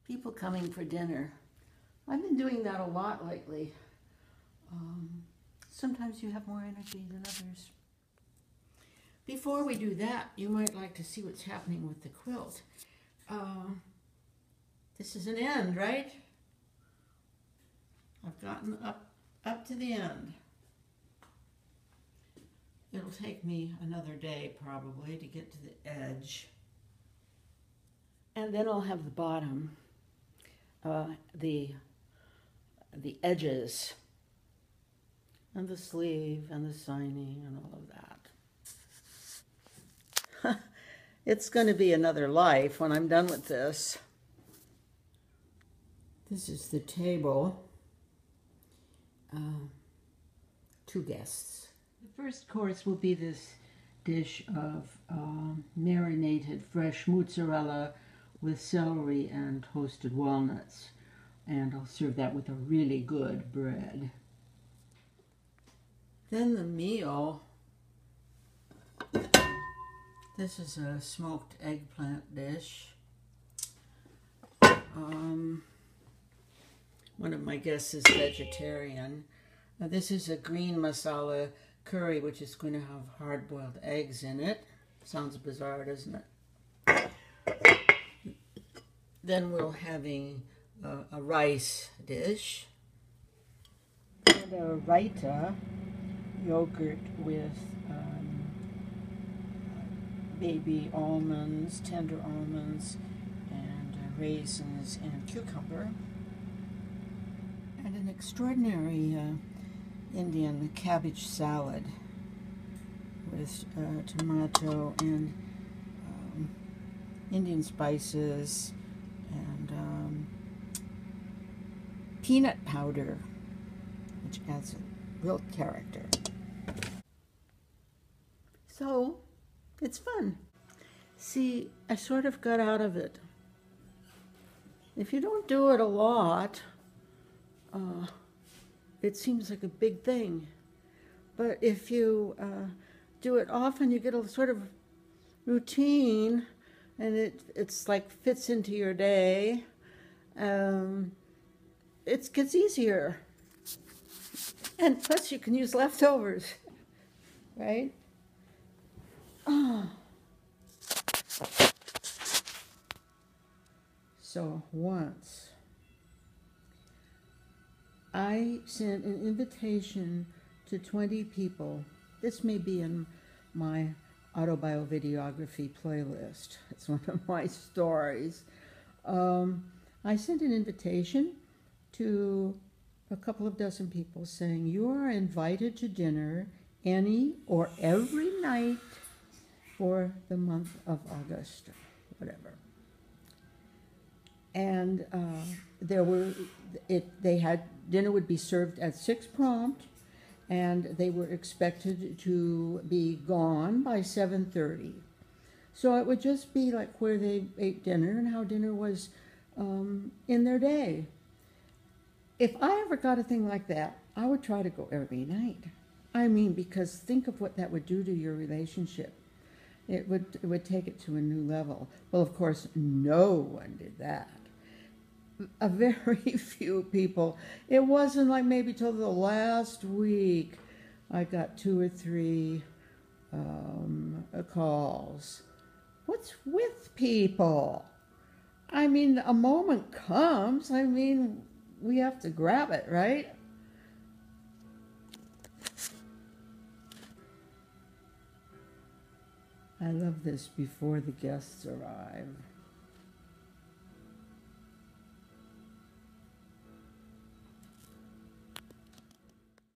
People coming for dinner. I've been doing that a lot lately. Sometimes you have more energy than others. Before we do that, you might like to see what's happening with the quilt. This is an end, right? I've gotten up to the end. It'll take me another day probably to get to the edge. And then I'll have the bottom, the edges, and the sleeve, and the signing, and all of that. It's going to be another life when I'm done with this. This is the table. 2 guests. The first course will be this dish of marinated fresh mozzarella with celery and toasted walnuts. And I'll serve that with a really good bread. Then the meal. This is a smoked eggplant dish. One of my guests is vegetarian. This is a green masala curry, which is going to have hard-boiled eggs in it. Sounds bizarre, doesn't it? Then we're having a rice dish. And a raita, yogurt with baby almonds, tender almonds, and raisins and cucumber. And an extraordinary Indian cabbage salad with tomato and Indian spices and peanut powder, which adds a real character. So, it's fun. See, I sort of got out of it. If you don't do it a lot, it seems like a big thing. But if you do it often, you get a sort of routine, and it's like fits into your day. It gets easier. And plus you can use leftovers, right? Oh. So once I sent an invitation to 20 people. This may be in my autobiography playlist. It's one of my stories. I sent an invitation to a couple of dozen people saying, you are invited to dinner any or every night for the month of August, whatever. And dinner would be served at 6 prompt, and they were expected to be gone by 7:30. So it would just be like where they ate dinner and how dinner was in their day. If I ever got a thing like that, I would try to go every night. I mean, because think of what that would do to your relationship. It would take it to a new level. Well, of course, no one did that. A very few people. It wasn't like maybe till the last week I got 2 or 3 calls. What's with people? I mean, a moment comes. I mean, we have to grab it, right? I love this before the guests arrive.